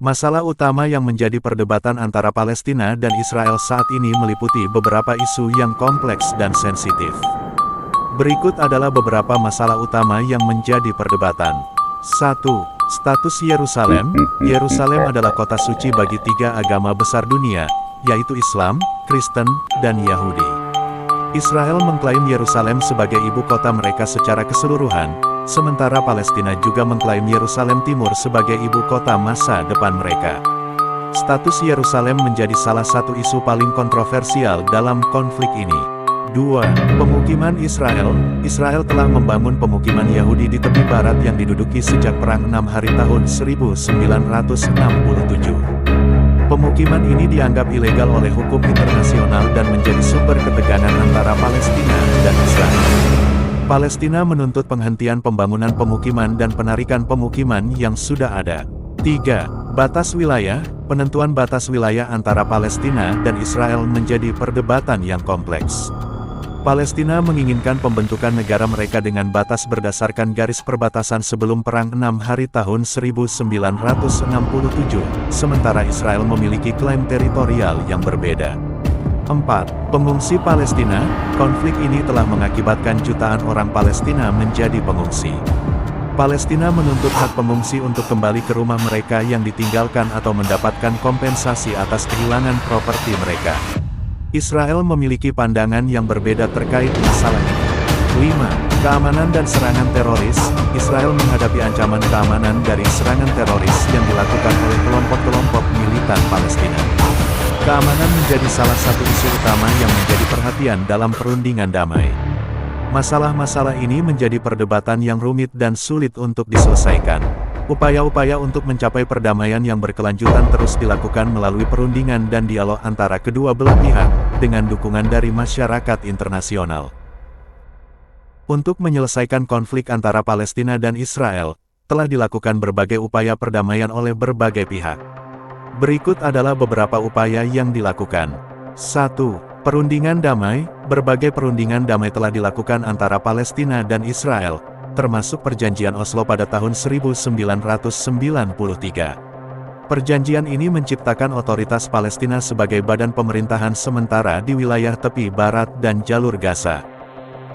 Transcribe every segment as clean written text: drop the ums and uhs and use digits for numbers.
Masalah utama yang menjadi perdebatan antara Palestina dan Israel saat ini meliputi beberapa isu yang kompleks dan sensitif. Berikut adalah beberapa masalah utama yang menjadi perdebatan. 1. Status Yerusalem. Yerusalem adalah kota suci bagi tiga agama besar dunia, yaitu Islam, Kristen, dan Yahudi. Israel mengklaim Yerusalem sebagai ibu kota mereka secara keseluruhan, sementara Palestina juga mengklaim Yerusalem Timur sebagai ibu kota masa depan mereka. Status Yerusalem menjadi salah satu isu paling kontroversial dalam konflik ini. 2. Pemukiman Israel. Israel telah membangun pemukiman Yahudi di tepi barat yang diduduki sejak Perang 6 Hari tahun 1967. Pemukiman ini dianggap ilegal oleh hukum internasional dan menjadi sumber ketegangan antara Palestina dan Israel. Palestina menuntut penghentian pembangunan pemukiman dan penarikan pemukiman yang sudah ada. 3. Batas wilayah. Penentuan batas wilayah antara Palestina dan Israel menjadi perdebatan yang kompleks. Palestina menginginkan pembentukan negara mereka dengan batas berdasarkan garis perbatasan sebelum Perang 6 Hari tahun 1967, sementara Israel memiliki klaim teritorial yang berbeda. 4. Pengungsi Palestina. Konflik ini telah mengakibatkan jutaan orang Palestina menjadi pengungsi. Palestina menuntut hak pengungsi untuk kembali ke rumah mereka yang ditinggalkan atau mendapatkan kompensasi atas kehilangan properti mereka. Israel memiliki pandangan yang berbeda terkait masalah ini. 5. Keamanan dan serangan teroris. Israel menghadapi ancaman keamanan dari serangan teroris yang dilakukan oleh kelompok-kelompok militan Palestina. Keamanan menjadi salah satu isu utama yang menjadi perhatian dalam perundingan damai. Masalah-masalah ini menjadi perdebatan yang rumit dan sulit untuk diselesaikan. Upaya-upaya untuk mencapai perdamaian yang berkelanjutan terus dilakukan melalui perundingan dan dialog antara kedua belah pihak, dengan dukungan dari masyarakat internasional. Untuk menyelesaikan konflik antara Palestina dan Israel, telah dilakukan berbagai upaya perdamaian oleh berbagai pihak. Berikut adalah beberapa upaya yang dilakukan. 1. Perundingan damai. Berbagai perundingan damai telah dilakukan antara Palestina dan Israel, termasuk Perjanjian Oslo pada tahun 1993. Perjanjian ini menciptakan otoritas Palestina sebagai badan pemerintahan sementara di wilayah tepi barat dan jalur Gaza.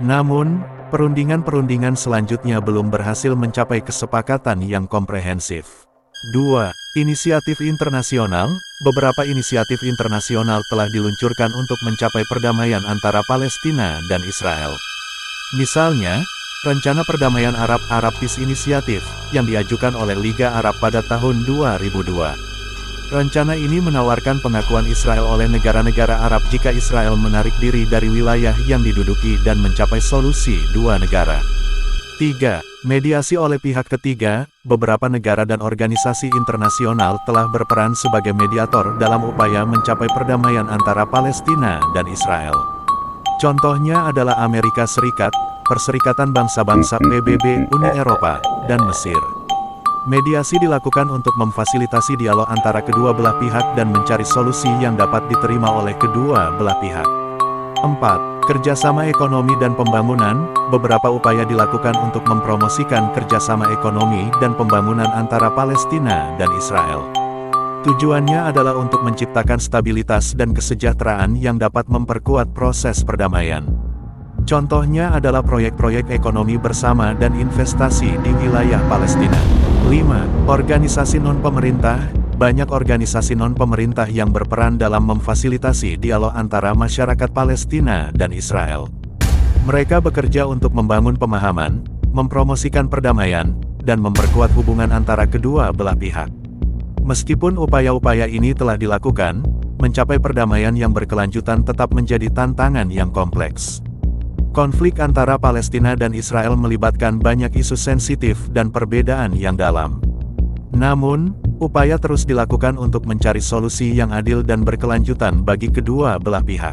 Namun, perundingan-perundingan selanjutnya belum berhasil mencapai kesepakatan yang komprehensif. 2. Inisiatif internasional. Beberapa inisiatif internasional telah diluncurkan untuk mencapai perdamaian antara Palestina dan Israel. Misalnya, Rencana Perdamaian Arab Peace Initiative, yang diajukan oleh Liga Arab pada tahun 2002. Rencana ini menawarkan pengakuan Israel oleh negara-negara Arab jika Israel menarik diri dari wilayah yang diduduki dan mencapai solusi dua negara. 3. Mediasi oleh pihak ketiga. Beberapa negara dan organisasi internasional telah berperan sebagai mediator dalam upaya mencapai perdamaian antara Palestina dan Israel. Contohnya adalah Amerika Serikat, Perserikatan Bangsa-Bangsa PBB, Uni Eropa, dan Mesir. Mediasi dilakukan untuk memfasilitasi dialog antara kedua belah pihak dan mencari solusi yang dapat diterima oleh kedua belah pihak. 4. Kerjasama ekonomi dan pembangunan. Beberapa upaya dilakukan untuk mempromosikan kerjasama ekonomi dan pembangunan antara Palestina dan Israel. Tujuannya adalah untuk menciptakan stabilitas dan kesejahteraan yang dapat memperkuat proses perdamaian. Contohnya adalah proyek-proyek ekonomi bersama dan investasi di wilayah Palestina. 5. Organisasi non-pemerintah. Banyak organisasi non-pemerintah yang berperan dalam memfasilitasi dialog antara masyarakat Palestina dan Israel. Mereka bekerja untuk membangun pemahaman, mempromosikan perdamaian, dan memperkuat hubungan antara kedua belah pihak. Meskipun upaya-upaya ini telah dilakukan, mencapai perdamaian yang berkelanjutan tetap menjadi tantangan yang kompleks. Konflik antara Palestina dan Israel melibatkan banyak isu sensitif dan perbedaan yang dalam. Namun, upaya terus dilakukan untuk mencari solusi yang adil dan berkelanjutan bagi kedua belah pihak.